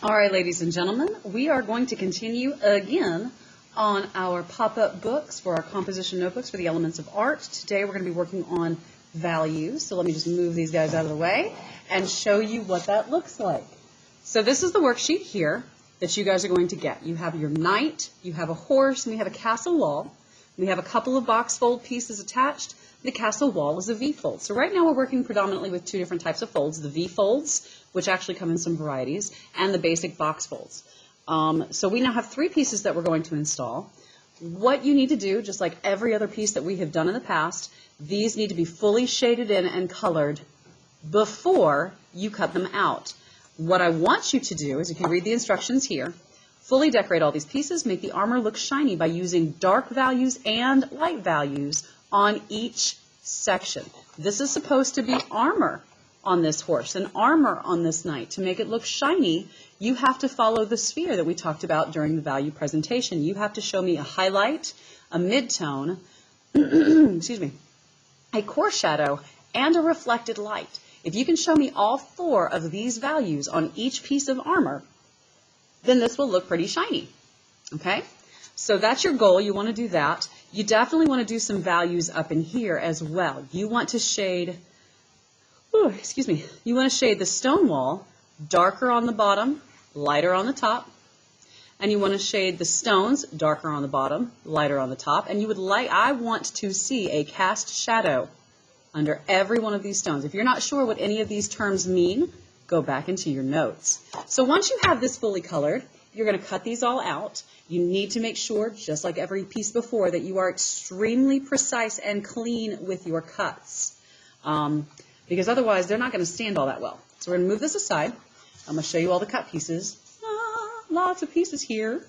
All right, ladies and gentlemen, we are going to continue again on our pop-up books for our composition notebooks for the elements of art. Today we're going to be working on values. So let me just move these guys out of the way and show you what that looks like. So this is the worksheet here that you guys are going to get. You have your knight, you have a horse, and we have a castle wall. We have a couple of box fold pieces attached. The castle wall is a V-fold. So right now we're working predominantly with two different types of folds, the V-folds, which actually come in some varieties, and the basic box folds. So we now have three pieces that we're going to install. What you need to do, just like every other piece that we have done in the past, these need to be fully shaded in and colored before you cut them out. What I want you to do is, if you read the instructions here, fully decorate all these pieces, make the armor look shiny by using dark values and light values on each section. This is supposed to be armor on this horse and armor on this knight. To make it look shiny, you have to follow the sphere that we talked about during the value presentation. You have to show me a highlight, a midtone, excuse me, a core shadow, and a reflected light. If you can show me all four of these values on each piece of armor, then this will look pretty shiny. Okay? So that's your goal. You want to do that. You definitely want to do some values up in here as well. You want to shade, you want to shade the stone wall darker on the bottom, lighter on the top. And you want to shade the stones darker on the bottom, lighter on the top. And I want to see a cast shadow under every one of these stones. If you're not sure what any of these terms mean, go back into your notes. So once you have this fully colored, you're going to cut these all out. You need to make sure, just like every piece before, that you are extremely precise and clean with your cuts. Because otherwise, they're not going to stand all that well. So we're going to move this aside. I'm going to show you all the cut pieces. Lots of pieces here.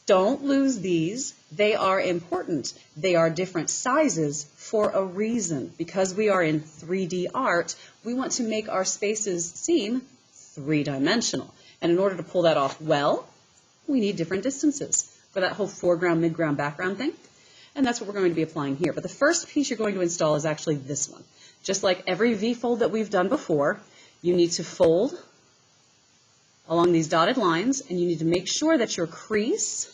Don't lose these. They are important. They are different sizes for a reason. Because we are in 3D art, we want to make our spaces seem three-dimensional. And in order to pull that off well, we need different distances for that whole foreground, midground, background thing. And that's what we're going to be applying here. But the first piece you're going to install is actually this one. Just like every V-fold that we've done before, you need to fold along these dotted lines, and you need to make sure that your crease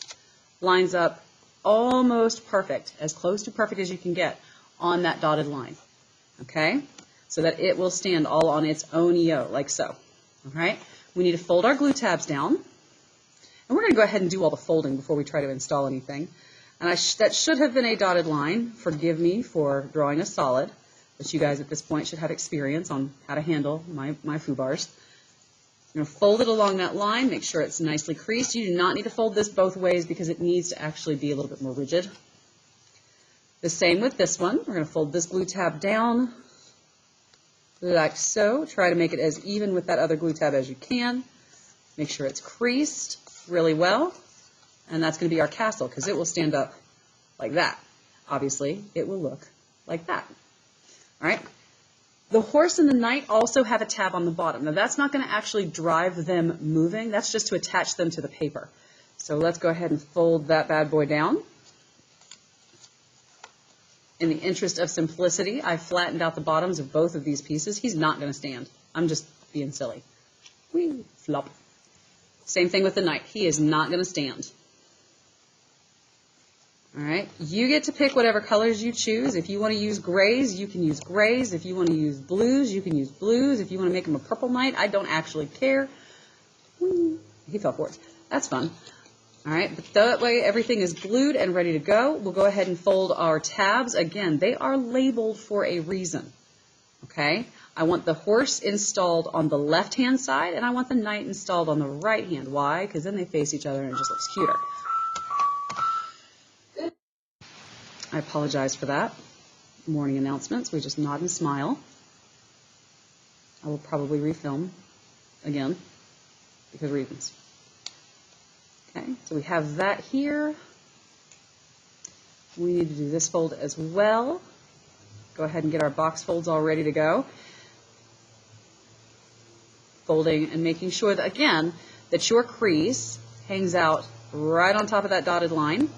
lines up almost perfect, as close to perfect as you can get on that dotted line, okay? So that it will stand all on its own yo, like so, all right? We need to fold our glue tabs down, and we're going to go ahead and do all the folding before we try to install anything. And that should have been a dotted line. Forgive me for drawing a solid, but you guys at this point should have experience on how to handle my foobarrs. I'm going to fold it along that line, make sure it's nicely creased. You do not need to fold this both ways because it needs to actually be a little bit more rigid. The same with this one. We're going to fold this glue tab down like so. Try to make it as even with that other glue tab as you can. Make sure it's creased really well. And that's going to be our castle because it will stand up like that. Obviously, it will look like that. All right. The horse and the knight also have a tab on the bottom. Now that's not going to actually drive them moving. That's just to attach them to the paper. So let's go ahead and fold that bad boy down. In the interest of simplicity, I flattened out the bottoms of both of these pieces. He's not going to stand. I'm just being silly. Whee, flop. Same thing with the knight. He is not going to stand. All right, you get to pick whatever colors you choose. If you want to use grays, you can use grays. If you want to use blues, you can use blues. If you want to make him a purple knight, I don't actually care. Whee. He fell forward. That's fun. All right, but that way everything is glued and ready to go. We'll go ahead and fold our tabs. Again, they are labeled for a reason. Okay, I want the horse installed on the left-hand side, and I want the knight installed on the right hand. Why? Because then they face each other and it just looks cuter. I apologize for that. Morning announcements. We just nod and smile. I will probably refilm again because reasons. Okay, so we have that here. We need to do this fold as well. Go ahead and get our box folds all ready to go. Folding and making sure that, again, that your crease hangs out right on top of that dotted line,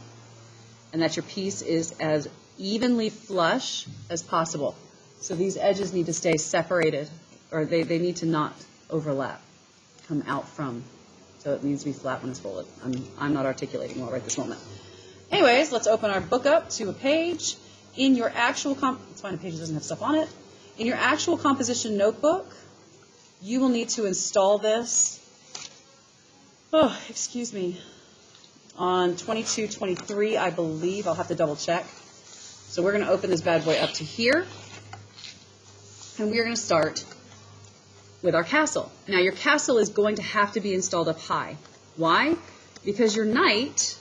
and that your piece is as evenly flush as possible. So these edges need to stay separated, or they need to not overlap. come out from. So it needs to be flat when it's folded. I'm not articulating well right this moment. Anyways, let's open our book up to a page. In your actual, it's fine, a page doesn't have stuff on it. In your actual composition notebook, you will need to install this, excuse me, on 2223, I believe. I'll have to double check. So we're going to open this bad boy up to here, and we're going to start with our castle. Now your castle is going to have to be installed up high. Why? Because your knight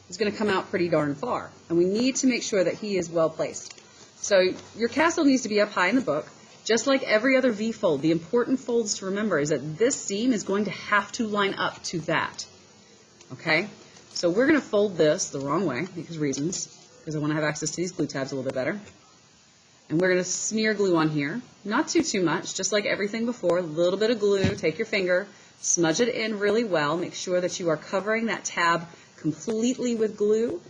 is going to come out pretty darn far, and we need to make sure that he is well placed. So your castle needs to be up high in the book, just like every other V-fold. The important folds to remember is that this seam is going to have to line up to that. Okay? So we're going to fold this the wrong way because I want to have access to these glue tabs a little bit better. And we're going to smear glue on here. Not too much, just like everything before. A little bit of glue. Take your finger, smudge it in really well. Make sure that you are covering that tab completely with glue,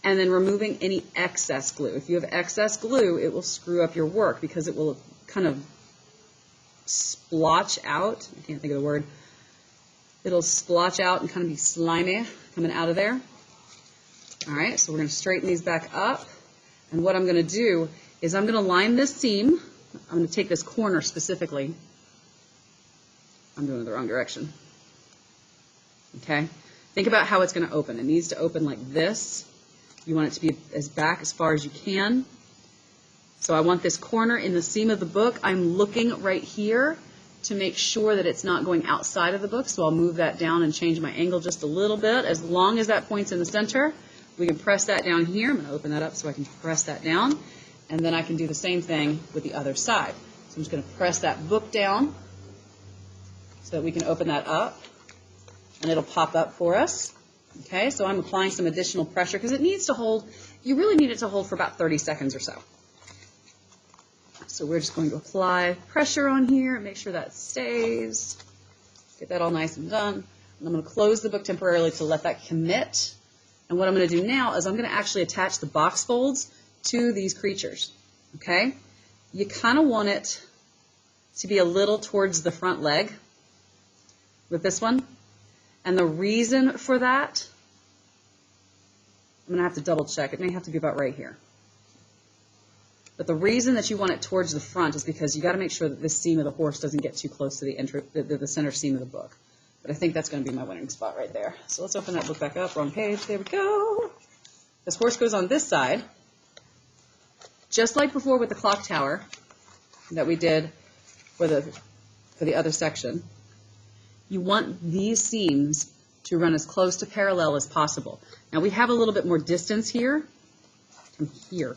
and then removing any excess glue. If you have excess glue, it will screw up your work because it will kind of splotch out. I can't think of the word. It'll splotch out and kind of be slimy coming out of there. All right, so we're going to straighten these back up. And what I'm going to do is I'm going to line this seam. I'm going to take this corner specifically. I'm doing it the wrong direction. Okay? Think about how it's going to open. It needs to open like this. You want it to be as back as far as you can. So I want this corner in the seam of the book. I'm looking right here to make sure that it's not going outside of the book. So I'll move that down and change my angle just a little bit. As long as that point's in the center, we can press that down here. I'm going to open that up so I can press that down. And then I can do the same thing with the other side. So I'm just going to press that book down so that we can open that up. And it'll pop up for us. Okay, so I'm applying some additional pressure because it needs to hold, you really need it to hold for about 30 seconds or so. So we're just going to apply pressure on here and make sure that stays. Get that all nice and done. And I'm going to close the book temporarily to let that commit. And what I'm going to do now is I'm going to actually attach the box folds to these creatures. Okay, you kind of want it to be a little towards the front leg with this one. And the reason for that, I'm going to have to double check. It may have to be about right here. But the reason that you want it towards the front is because you got to make sure that this seam of the horse doesn't get too close to the center seam of the book. But I think that's going to be my winning spot right there. So let's open that book back up. Wrong page. There we go. This horse goes on this side, just like before with the clock tower that we did for the other section. You want these seams to run as close to parallel as possible. Now we have a little bit more distance here from here.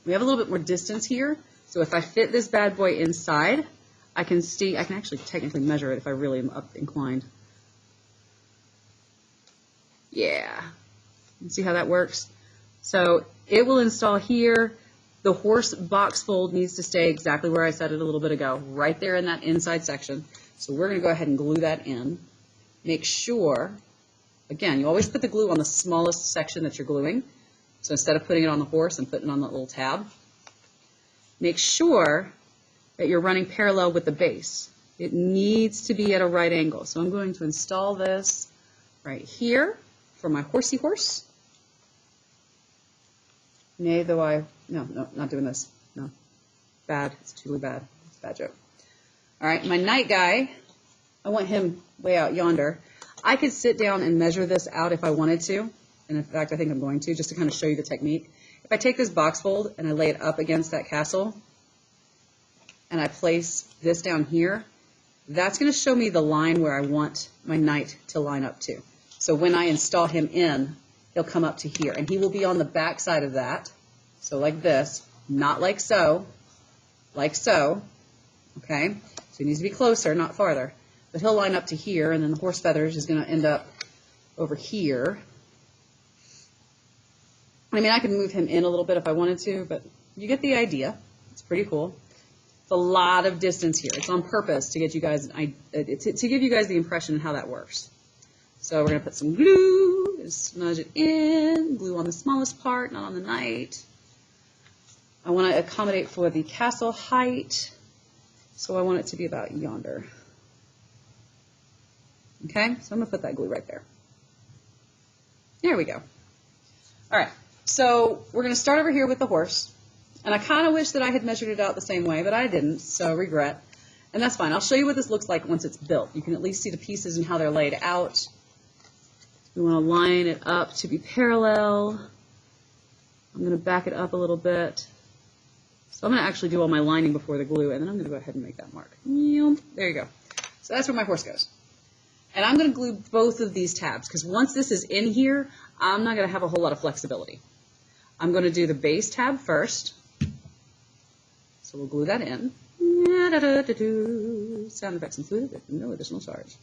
We have a little bit more distance here, so if I fit this bad boy inside, I can actually technically measure it if I really am up inclined. Yeah, you see how that works? So it will install here. The horse box fold needs to stay exactly where I said it a little bit ago, right there in that inside section. So we're going to go ahead and glue that in. Make sure, again, you always put the glue on the smallest section that you're gluing. So instead of putting it on the horse and putting it on that little tab, make sure that you're running parallel with the base. It needs to be at a right angle. So I'm going to install this right here for my horsey horse. Nay, though no, not doing this. No, bad. It's totally bad. It's a bad joke. All right, my knight guy, I want him way out yonder. I could sit down and measure this out if I wanted to. And in fact, I think I'm going to, just to kind of show you the technique. If I take this box fold and I lay it up against that castle, and I place this down here, that's going to show me the line where I want my knight to line up to. So when I install him in, he'll come up to here. And he will be on the back side of that. So like this, not like so, like so. Okay? So he needs to be closer, not farther. But he'll line up to here, and then the horse feathers is going to end up over here. I mean, I could move him in a little bit if I wanted to, but you get the idea. It's pretty cool. It's a lot of distance here. It's on purpose to get you guys to give you guys the impression of how that works. So we're going to put some glue, just smudge it in, glue on the smallest part, not on the knight. I want to accommodate for the castle height, so I want it to be about yonder. Okay, so I'm going to put that glue right there. There we go. All right, so we're going to start over here with the horse. And I kind of wish that I had measured it out the same way, but I didn't, so regret. And that's fine. I'll show you what this looks like once it's built. You can at least see the pieces and how they're laid out. We want to line it up to be parallel. I'm going to back it up a little bit. So I'm going to actually do all my lining before the glue, and then I'm going to go ahead and make that mark. There you go. So that's where my horse goes. And I'm going to glue both of these tabs, because once this is in here, I'm not going to have a whole lot of flexibility. I'm going to do the base tab first. So we'll glue that in. Sound effects included at no additional charge.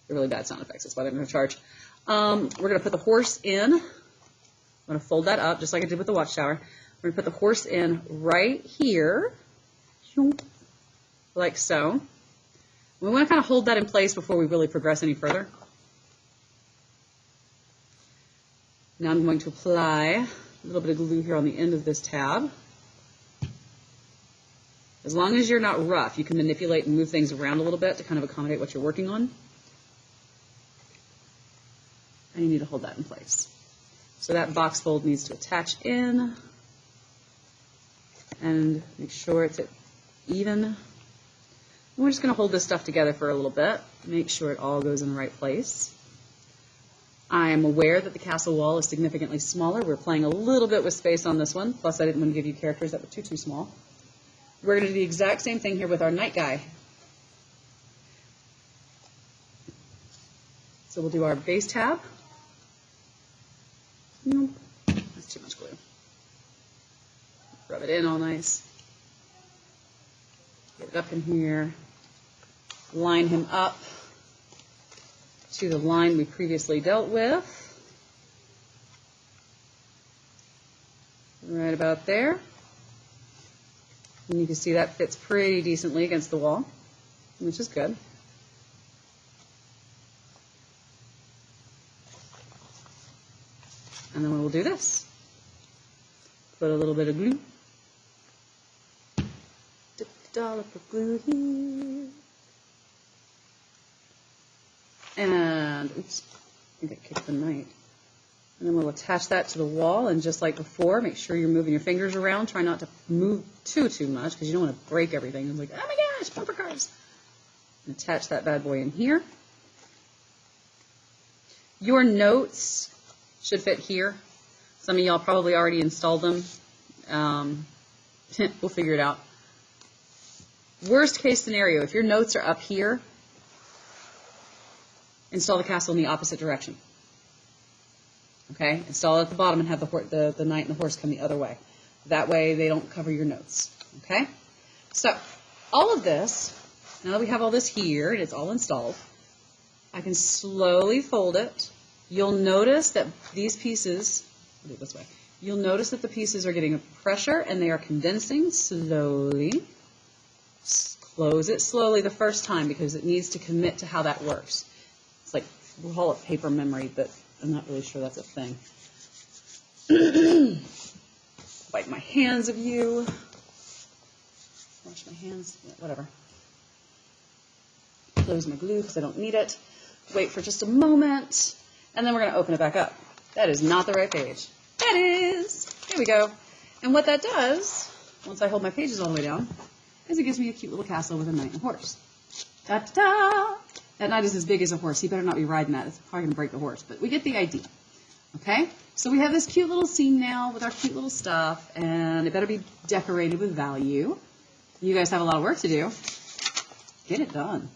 They're really bad sound effects, that's why they're going to charge. We're going to put the horse in. I'm going to fold that up just like I did with the watchtower. We're going to put the horse in right here, like so. We want to kind of hold that in place before we really progress any further. Now I'm going to apply a little bit of glue here on the end of this tab. As long as you're not rough, you can manipulate and move things around a little bit to kind of accommodate what you're working on. And you need to hold that in place. So that box fold needs to attach in. And make sure it's even. And we're just going to hold this stuff together for a little bit. Make sure it all goes in the right place. I am aware that the castle wall is significantly smaller. We're playing a little bit with space on this one. Plus, I didn't want to give you characters that were too small. We're going to do the exact same thing here with our knight guy. So we'll do our base tab. Nope, that's too much glue. Rub it in all nice. Get it up in here. Line him up to the line we previously dealt with. Right about there. And you can see that fits pretty decently against the wall, which is good. And then we'll do this. Put a little bit of glue. Dip a dollop of glue here. And, oops, I think I kicked the knight. And then we'll attach that to the wall, and just like before, make sure you're moving your fingers around. Try not to move too much, because you don't want to break everything. It's like, oh my gosh, bumper cars. And attach that bad boy in here. Your notes should fit here. Some of y'all probably already installed them. We'll figure it out. Worst case scenario, if your notes are up here, install the castle in the opposite direction. Okay, install it at the bottom and have the knight and the horse come the other way. That way they don't cover your notes. Okay, so all of this, now that we have all this here and it's all installed, I can slowly fold it. You'll notice that these pieces, I'll do it this way, you'll notice that the pieces are getting pressure and they are condensing slowly. Close it slowly the first time because it needs to commit to how that works. It's like, we'll call it paper memory, but I'm not really sure that's a thing. Wipe my hands of you. Wash my hands, yeah, whatever. Close my glue because I don't need it. Wait for just a moment, and then we're going to open it back up. That is not the right page. That is. Here we go. And what that does, once I hold my pages all the way down, is it gives me a cute little castle with a knight and a horse. Ta-ta! That knight is as big as a horse. He better not be riding that. It's probably going to break the horse, but we get the idea. Okay? So we have this cute little scene now with our cute little stuff, and it better be decorated with value. You guys have a lot of work to do. Get it done.